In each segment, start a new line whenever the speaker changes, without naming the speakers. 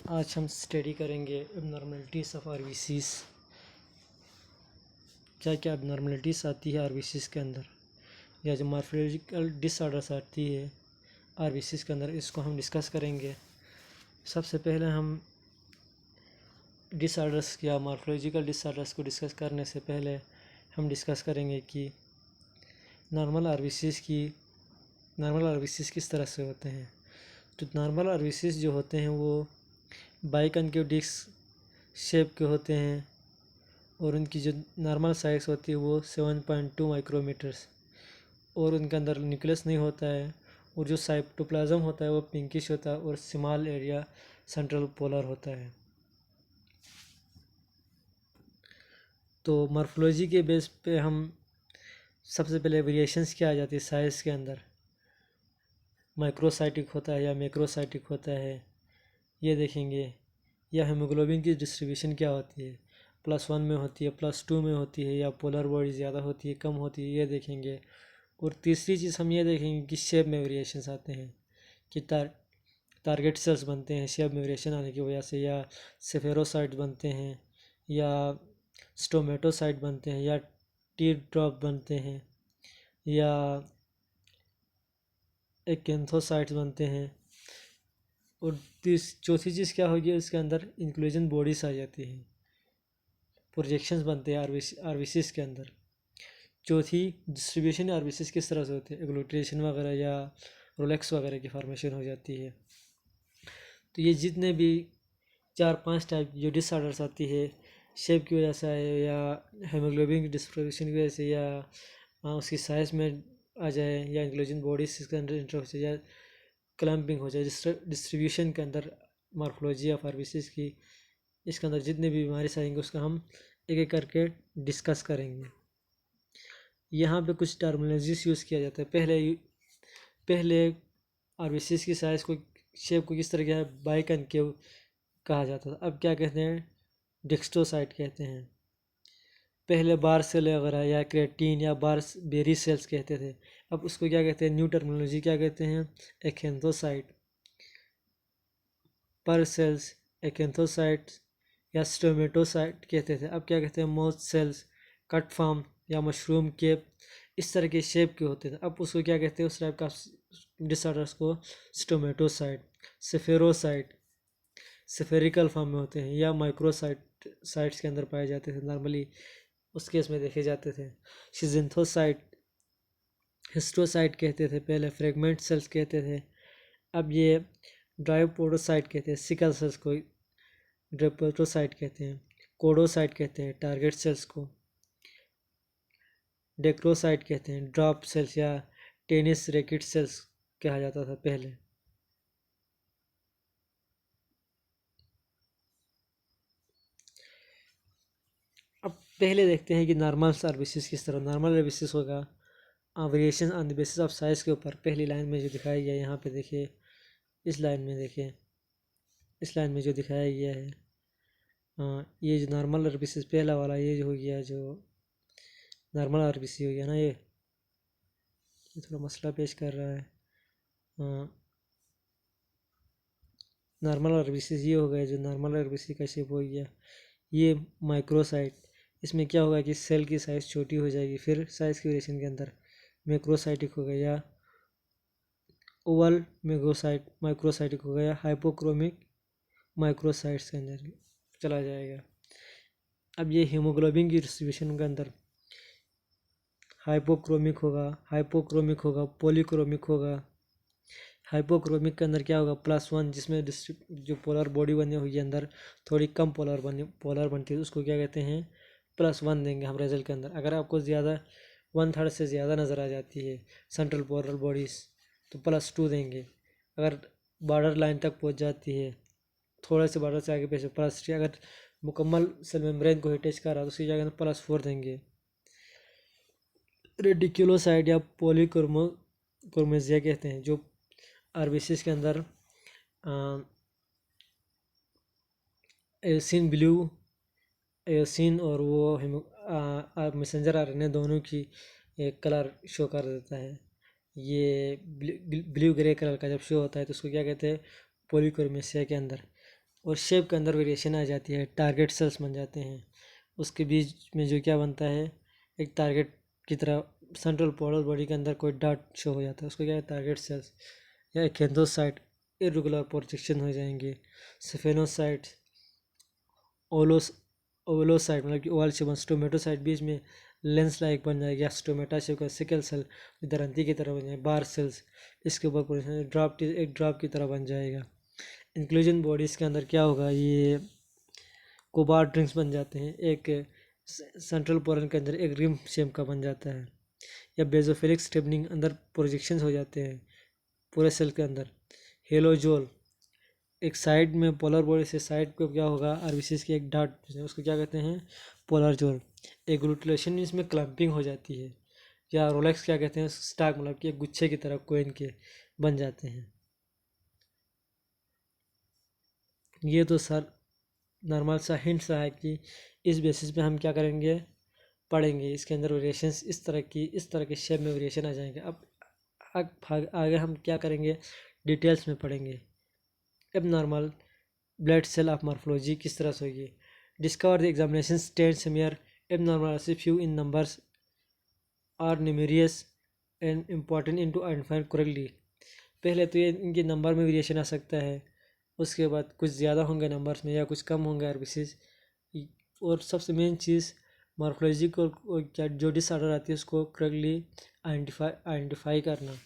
आज हम स्टडी करेंगे एबनॉर्मलिटीज़ ऑफ आरबीसीज़। क्या क्या एबनॉर्मलिटीज़ आती है आरबीसीज़ के अंदर, या जो मॉर्फोलॉजिकल डिसऑर्डर्स आती है आरबीसीज़ के अंदर, इसको हम डिस्कस करेंगे। सबसे पहले हम डिसऑर्डर्स या मॉर्फोलॉजिकल डिसऑर्डर्स को डिस्कस करने से पहले हम डिस्कस करेंगे कि नॉर्मल आरबीसीज़ किस तरह से होते हैं। तो नॉर्मल आरबीसीज़ जो होते हैं वो बाइकॉन्केव डिस्क शेप के होते हैं और उनकी जो नॉर्मल साइज़ होती है वो 7.2 माइक्रोमीटर्स, और उनके अंदर न्यूक्लियस नहीं होता है, और जो साइटोप्लाज्म होता है वो पिंकिश होता है और स्मॉल एरिया सेंट्रल पोलर होता है। तो मॉर्फोलॉजी के बेस पे हम सबसे पहले वेरिएशंस क्या आ जाती है साइज़ के अंदर, माइक्रोसाइटिक होता है या मैक्रोसाइटिक होता है ये देखेंगे, या हीमोग्लोबिन की डिस्ट्रीब्यूशन क्या होती है, +1 में होती है, +2 में होती है, या पोलर बॉडी ज़्यादा होती है कम होती है ये देखेंगे। और तीसरी चीज़ हम ये देखेंगे कि शेप में वेरिएशंस आते हैं कि टारगेट सेल्स बनते हैं शेप में वेरिएशन आने की वजह से, या सेफेरोसाइट बनते हैं, या स्टोमेटोसाइट बनते हैं, या टी ड्रॉप बनते हैं, या एक्केंथोसाइट्स बनते हैं। और चौथी चीज़ क्या होगी, उसके अंदर इंक्लूजन बॉडीज आ जाती हैं, प्रोजेक्शंस बनते हैं आरबीसीज़ के अंदर। चौथी डिस्ट्रीब्यूशन आरबीसीज़ किस तरह से होती है, एग्लूट्रेशन वगैरह या रोलेक्स वगैरह की फॉर्मेशन हो जाती है। तो ये जितने भी 4-5 टाइप जो डिसऑर्डर्स आती है शेप की वजह से, या हेमोग्लोबिन की डिस्ट्रीब्यूशन की वजह से, या उसकी साइज में आ जाए, या इंक्लूजन बॉडीज इसके अंदर इंटर हो जाए, या क्लैंपिंग हो जाए डिस्ट्रीब्यूशन के अंदर मॉर्फोलॉजी ऑफ आरबीसीज़ की, इसके अंदर जितने भी बीमारी आएंगे उसका हम एक एक करके डिस्कस करेंगे। यहाँ पे कुछ टर्मिनोलॉजीज यूज़ किया जाता है। पहले आरबीसीज़ की साइज़ को शेप को किस तरह का बाइकॉन्केव कहा जाता था, अब क्या कहते हैं, डिक्स्ट्रोसाइट कहते हैं। पहले बार सेल वगैरह या क्रेटीन या बार बेरी सेल्स कहते थे, अब उसको क्या कहते हैं, न्यू टर्मिनोलॉजी क्या कहते हैं, एक्सेंथोसाइट, पर सेल्स, एक्सेंथोसाइट या स्टोमेटोसाइट कहते थे, अब क्या कहते हैं, मोथ सेल्स, कट फॉर्म या मशरूम केप, इस तरह के शेप के होते थे, अब उसको क्या कहते हैं, उस टाइप का डिसऑर्डर्स को स्टोमेटोसाइट, सेफेरोसाइट सेफेरिकल फॉर्म में होते हैं, या माइक्रोसाइट साइट्स के अंदर पाए जाते थे नॉर्मली, उस केस में देखे जाते थे। सिजेंथोसाइट, हिस्टोसाइट कहते थे पहले, फ्रेगमेंट सेल्स कहते थे, अब ये ड्राइपोडोसाइट कहते हैं, सिकल सेल्स को ड्राइपोडोसाइट कहते हैं, कोडोसाइट कहते हैं टारगेट सेल्स को, डेक्रोसाइट कहते हैं ड्रॉप सेल्स या टेनिस रैकेट सेल्स कहा जाता था पहले। अब पहले देखते हैं कि नॉर्मल आरबीसीज़ किस तरह नॉर्मल आरबीसीज़ होगा, variation on the basis of size के ऊपर। पहली लाइन में जो दिखाया गया है यहाँ पे देखिए, इस लाइन में देखिए, इस लाइन में जो दिखाया गया है, ये जो नॉर्मल आरबीसीज़ पहला वाला ये जो हो गया, जो नॉर्मल आरबीसी हो गया ना, ये थोड़ा मसला पेश कर रहा है। नॉर्मल आरबीसीज़ ये हो गया, जो नॉर्मल आरबीसी का शेप हो गया। ये माइक्रोसाइट, इसमें क्या होगा कि सेल की साइज़ छोटी हो जाएगी, फिर साइज़ की वेरिएशन के अंदर मैक्रोसाइटिक हो गया, या ओवल माइक्रोसाइटिक हो गया, हाइपोक्रोमिक माइक्रोसाइट्स के अंदर चला जाएगा। अब ये हीमोग्लोबिन की डिस्ट्रीब्यूशन के अंदर हाइपोक्रोमिक होगा, पॉलीक्रोमिक होगा। हाइपोक्रोमिक के अंदर क्या होगा, +1, जिसमें जो पोलर बॉडी बनी हुई है अंदर थोड़ी कम पोलर बनती है, उसको क्या कहते हैं, +1 देंगे हम रिजल्ट के अंदर। अगर आपको ज़्यादा 1/3 से ज़्यादा नज़र आ जाती है सेंट्रल पोलर बॉडीज़ तो +2 देंगे। अगर बॉर्डर लाइन तक पहुंच जाती है, थोड़े से बॉर्डर से आगे पीछे +3, अगर मुकम्मल सेल मेम्ब्रेन को अटैच कर रहा है तो उसकी जगह +4 देंगे। रेडिकुलोसाइट या पॉलीक्रोमेजिया कहते हैं, जो आरबीसीज़ के अंदर एसिन ब्लू, एसिन और वो मैसेंजर आरएनए दोनों की एक कलर शो कर देता है। ये ब्लू ग्रे कलर का जब शो होता है तो उसको क्या कहते हैं, पॉलीक्रोमेसिया के अंदर। और शेप के अंदर वेरिएशन आ जाती है, टारगेट सेल्स बन जाते हैं। उसके बीच में जो क्या बनता है, एक टारगेट की तरह सेंट्रल पोलर बॉडी के अंदर कोई डॉट शो हो जाता है, उसको क्या है, टारगेट सेल्स। या एक्सोसाइट इरेगुलर प्रोजेक्शन हो जाएंगे। स्फेनोसाइट, ओलोस ओवलोसाइट मतलब कि ओवल शेप, स्टोमेटोसाइट बीच में लेंस लाइक बन जाएगा, स्टोमेटा शेप का सिकल सेल दरंती की तरह बन जाएगा, बार सेल्स इसके ऊपर ड्रॉप एक ड्रॉप की तरह बन जाएगा। इंक्लूजन बॉडीज़ के अंदर क्या होगा, ये कोबार ड्रिंक्स बन जाते हैं, एक सेंट्रल पोरन के अंदर एक रिम शेप का बन जाता है। या बेजोफिलिक स्टेबनिंग अंदर प्रोजेक्शंस हो जाते हैं पूरे सेल के अंदर। हेलोजोल एक साइड में पोलर बॉडी से साइड पे क्या होगा, आरबीसीज की एक डाट उसको क्या कहते हैं, पोलर जोल। एग्लूटिनेशन इसमें क्लम्पिंग हो जाती है। या रोलेक्स क्या कहते हैं, स्टाक मतलब कि एक गुच्छे की तरह कोइन के बन जाते हैं। ये तो सर नॉर्मल सा हिंट सा है कि इस बेसिस पे हम क्या करेंगे, पढ़ेंगे इसके अंदर वेरिएशंस, इस तरह के शेप में वेरिएशन आ जाएंगे। अब आगे हम क्या करेंगे, डिटेल्स में पढ़ेंगे। अब normal blood cell of morphology किस तरह से होगी। Discover the examination state smear abnormality few in numbers are numerous and important into identify correctly। पहले तो ये इनके नंबर में वेरिएशन आ सकता है, उसके बाद कुछ ज़्यादा होंगे नंबर्स में या कुछ कम होंगे आरबीसीज। और सबसे मेन चीज़ मॉर्फोलॉजी को क्या जो डिसऑर्डर आती है उसको करेक्टली आइडेंटिफाई करना,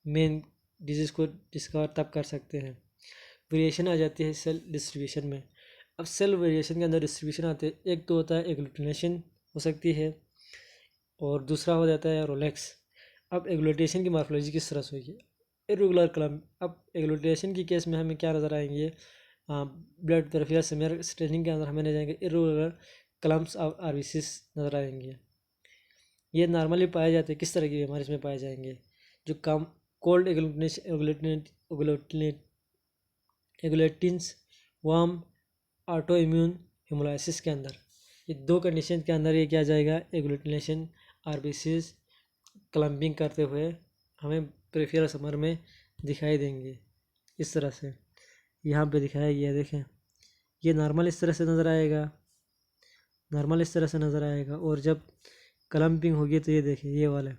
मेन डिजीज़ को डिस्कवर तब कर सकते हैं। वेरिएशन आ जाती है सेल डिस्ट्रीब्यूशन में। अब सेल वेरिएशन के अंदर डिस्ट्रीब्यूशन आते हैं, एक तो होता है एग्लूटिनेशन हो सकती है और दूसरा हो जाता है रोलेक्स। अब एग्लूटिनेशन की मॉर्फोलॉजी किस तरह से होगी, इरेगुलर क्लम्प। अब एग्लूटिनेशन की केस में हमें क्या नज़र आएंगे, ब्लड परफियर समीर स्टेनिंग के अंदर हमें नजर आएंगे इरेगुलर क्लम्प्स ऑफ आरबीसीज नज़र आएंगे। ये नॉर्मली पाए जाते हैं, किस तरह की बीमारी इसमें पाए जाएंगे, जो कम cold agglutinins warm auto immune haemolysis के अंदर। ये दो कंडीशन के अंदर ये क्या जाएगा, एग्लूटिनेशन आरबीसीज क्लम्पिंग करते हुए हमें पेरिफेरल समर में दिखाई देंगे। इस तरह से यहाँ पे दिखाया गया, देखें ये नॉर्मल इस तरह से नज़र आएगा, नॉर्मल इस तरह से नज़र आएगा। और जब क्लम्पिंग होगी तो ये देखिए ये वाला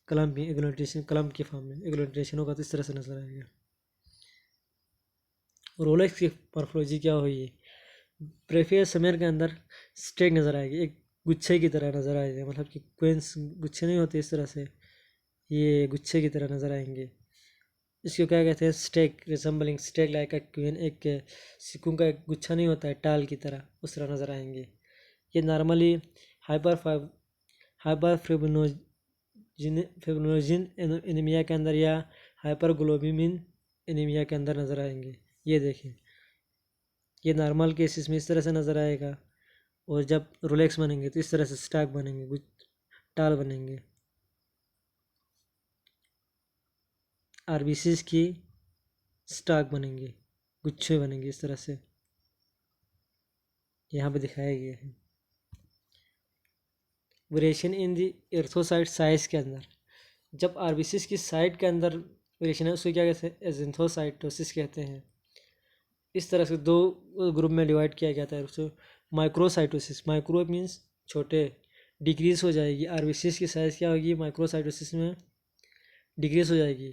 क्लम्पिंग एग्लूटिनेशन क्लम्प के फॉर्म में एग्लूटिनेशन होगा तो इस तरह से नज़र आएगा। रोलेक्स की मॉर्फोलॉजी क्या हुई, पेरिफेरल समर के अंदर स्टेक नज़र आएगी, एक गुच्छे की तरह नज़र आएगा, मतलब कि क्वेंस गुच्छे नहीं होते इस तरह से, ये गुच्छे की तरह नज़र आएंगे। इसको क्या कहते हैं, stack resembling stack like a coin, एक सिक्कों का एक गुच्छा नहीं होता है टाल की तरह, उस तरह नज़र आएंगे। ये नॉर्मली हाइपर फिब्रिनोजन एनीमिया के अंदर या हाइपरग्लोबिमिन एनीमिया के अंदर नज़र आएंगे। ये देखें ये नॉर्मल केसेस में इस तरह से नज़र आएगा, और जब रोलेक्स बनेंगे तो इस तरह से स्टाक बनेंगे, टाल बनेंगे। आरबीसीज की स्टाक बनेंगे, गुच्छे बनेंगे इस तरह से, यहाँ पे दिखाया गया है। वेरिएशन इन दी एर्थोसाइट साइज के अंदर, जब आरबीसीज की साइट के अंदर वेरिएशन है उसको क्या कहते हैं, एजेंथोसाइटोसिस कहते हैं। इस तरह से दो ग्रुप में डिवाइड किया जाता है उसको। माइक्रोसाइटोसिस, माइक्रो मीन्स छोटे, डिक्रीज हो जाएगी आरबीसीज की साइज़, क्या होगी माइक्रोसाइटोसिस में डिक्रीज हो जाएगी।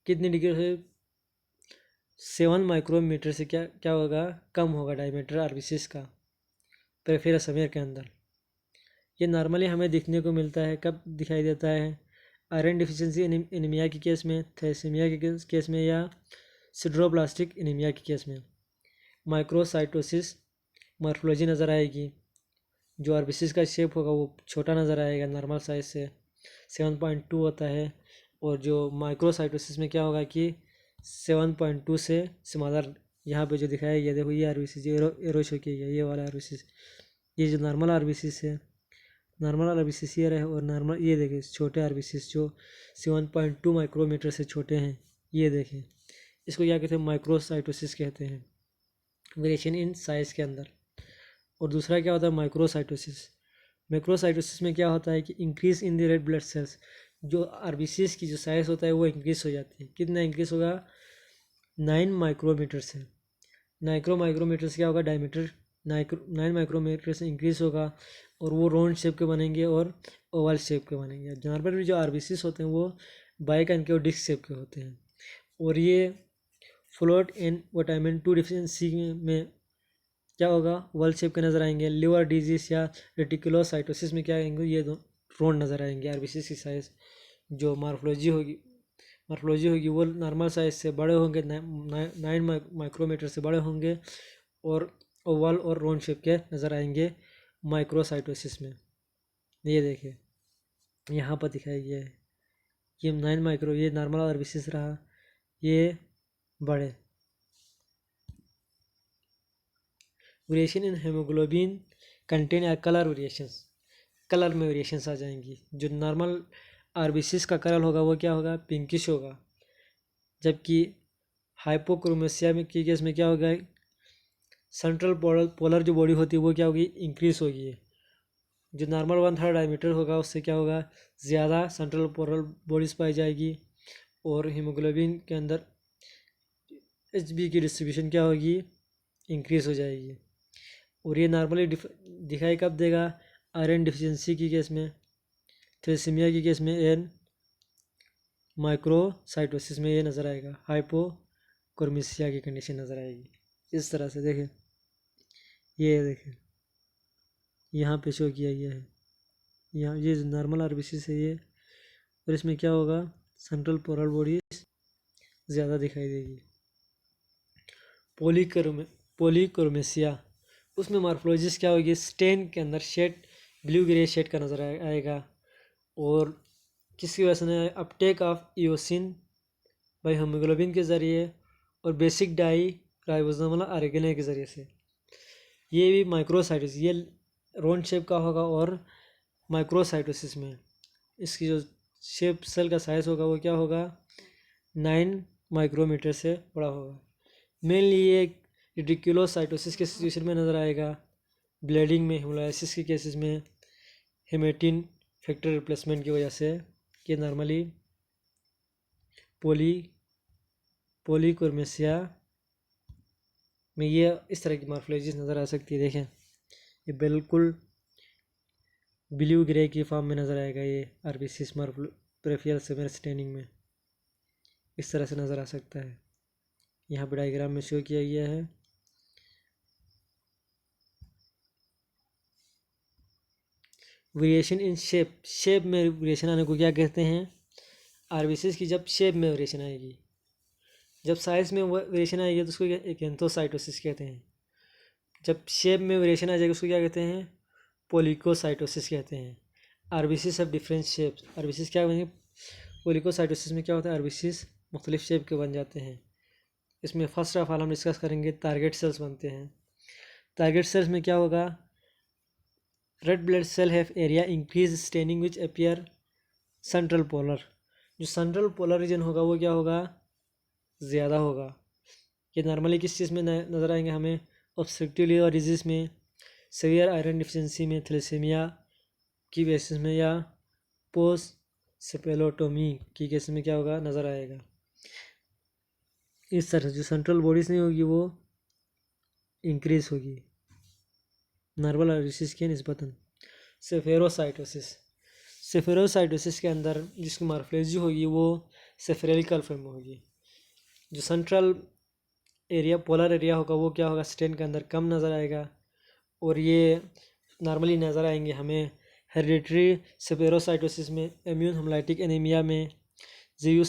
कितनी डिग्री से, 7 माइक्रोमीटर से क्या क्या होगा, कम होगा डायमीटर आरबीसीज का पेरिफेरल समर के अंदर। ये नॉर्मली हमें दिखने को मिलता है, कब दिखाई देता है, आयरन डिफिशिएंसी एनीमिया के केस में, थैलेसीमिया के केस में, या सिड्रोब्लास्टिक एनीमिया के केस में। माइक्रोसाइटोसिस मॉर्फोलॉजी नज़र आएगी, जो आरबीसीज का शेप होगा वो छोटा नज़र आएगा नॉर्मल साइज से, 7.2 होता है। और जो माइक्रोसाइटोसिस में क्या होगा कि 7.2 से स्मॉलर, यहाँ पे जो दिखाया गया देखो ये आरबीसीज एरो शो किया गया, ये वाला आरबीसीज, ये जो नॉर्मल आरबीसीज है, नॉर्मल आरबीसीज ये रहे, और नॉर्मल ये देखें छोटे आरबीसीज जो 7.2 माइक्रोमीटर से छोटे हैं, ये देखें, इसको क्या कहते हैं, माइक्रोसाइटोसिस कहते हैं, वेरिएशन इन साइज़ के अंदर। और दूसरा क्या होता है, माइक्रोसाइटोसिस। माइक्रोसाइटोसिस में क्या होता है कि increase in the red blood cells, जो आरबीसीज की जो साइज़ होता है वो इंक्रीज हो जाती है। कितना इंक्रीज होगा, 9 माइक्रोमीटर से। माइक्रोमीटर से क्या होगा, डायमीटर 9 माइक्रोमीटर से इंक्रीज होगा और वो राउंड शेप के बनेंगे और ओवल शेप के बनेंगे। जानवर में जो आरबीसीस होते हैं वो बाइकॉन्केव डिस्क शेप के होते हैं और ये फ्लोट इन विटामिन 2 डिफिशिएंसी में क्या होगा, ओवल शेप के नज़र आएंगे। लिवर डिजीज या रेटिकुलोसाइटोसिस में क्या आएंगे, ये दो राउंड नज़र आएंगे। आरबीसीस की साइज जो मार्फोलॉजी होगी वो नॉर्मल साइज से बड़े होंगे, 9 माइक्रोमीटर से बड़े होंगे और ओवल और राउंड शेप के नज़र आएंगे माइक्रोसाइटोसिस में। ये देखिए यहाँ पर दिखाया गया है, ये 9 माइक्रो, ये नॉर्मल आरबीसीस रहा, ये बड़े। वेरिएशन इन हेमोग्लोबिन कंटेन या कलर वेरिएशंस, कलर में वेरिएशंस आ जाएंगी। जो नॉर्मल आरबीसीस का कलर होगा वो क्या होगा, पिंकिश होगा, जबकि हाइपोक्रोमेसिया में की केस में क्या होगा, सेंट्रल पोलर जो बॉडी होती है वो क्या होगी, इंक्रीज होगी। जो नॉर्मल 1/3 डायमीटर होगा उससे क्या होगा, ज़्यादा सेंट्रल पोलर बॉडीज पाई जाएगी और हीमोग्लोबिन के अंदर एचबी की डिस्ट्रीब्यूशन क्या होगी, इंक्रीज हो जाएगी। और ये नॉर्मली दिखाई कब देगा, आयरन डिफिशिएंसी की केस में, थैलेसीमिया की केस में एंड माइक्रोसाइटोसिस में ये नज़र आएगा, हाइपोक्रोमेसिया की कंडीशन नज़र आएगी। इस तरह से देखें, ये देखें यहाँ पे शो किया गया है, यहाँ ये नॉर्मल आरबीसीस है ये, और इसमें क्या होगा, सेंट्रल पोलर बॉडी ज़्यादा दिखाई देगी। पॉलीक्रोमेसिया, उसमें मार्फोलॉजिस क्या होगी, स्टेन के अंदर शेड ब्लू ग्रे शेड का नज़र आएगा और किसकी वजह से, Uptake of eosin by haemoglobin के ज़रिए और बेसिक डाई राइबोसोमल आरएनए के ज़रिए से। ये भी माइक्रोसाइटोसिस, ये राउंड शेप का होगा और माइक्रोसाइटोसिस में इसकी जो शेप सेल का साइज होगा वो क्या होगा, 9 माइक्रोमीटर से बड़ा होगा। मेनली ये रेटिकुलोसाइटोसिस के सिचुएशन में नज़र आएगा, ब्लीडिंग में, हेमोलाइसिस के केसेस में, हेमेटिन फैक्टर रिप्लेसमेंट की वजह से, कि नॉर्मली पॉलीक्रोमेसिया में ये इस तरह की मार्फोलॉजीज नज़र आ सकती है। देखें ये बिल्कुल ब्लू ग्रे की फॉर्म में नज़र आएगा, ये आरबीसीस पेरिफेरल सेमिनल स्टेनिंग में इस तरह से नज़र आ सकता है। यहाँ पर डायग्राम में शो किया गया है। वेरिएशन इन शेप में वेरिएशन आने को क्या कहते हैं, आरबीसीस की जब शेप में वेरिएशन आएगी, जब साइज में वेरिएशन आएगी तो उसको एक्एंथोसाइटोसिस कहते हैं। जब शेप में वेरिएशन आ जाएगा उसको क्या कहते हैं, पॉलीकोसाइटोसिस कहते हैं। RBCs of different shapes, RBCs क्या बनेंगे, पॉलीकोसाइटोसिस में क्या होता है, आरबीसीस मुख्तलिफ शेप के बन जाते हैं। इसमें फर्स्ट ऑफ ऑल हम डिस्कस करेंगे टारगेट सेल्स बनते हैं। टारगेट सेल्स में क्या होगा, red blood cell have area increase staining which appear central pallor, जो सेंट्रल पोलर रीजन होगा वो क्या होगा, ज़्यादा होगा। ये नॉर्मली किस चीज़ में नज़र आएंगे हमें, ऑब्स्ट्रक्टिव लिवर डिजीज़ में, सीवियर आयरन डिफिशिएंसी में, थैलेसीमिया की बेसिस में, या पोस्ट सेपेलोटोमी की केस में क्या होगा, नज़र आएगा। इस तरह जो सेंट्रल बॉडीज नहीं होगी वो इंक्रीज होगी नॉर्मल आरबीसीस के निस्बतन। सेफेरोसाइटोसिस के अंदर जिसकी मार्फोलॉजी होगी वो सेफेरिकल फॉर्म में होगी। जो सेंट्रल एरिया पोलर एरिया होगा वो क्या होगा, स्टेन के अंदर कम नज़र आएगा और ये नॉर्मली नज़र आएंगे हमें हेरिडिटरी सेफेरोसाइटोसिस में, इम्यून हेमोलाइटिक एनीमिया में, जीयू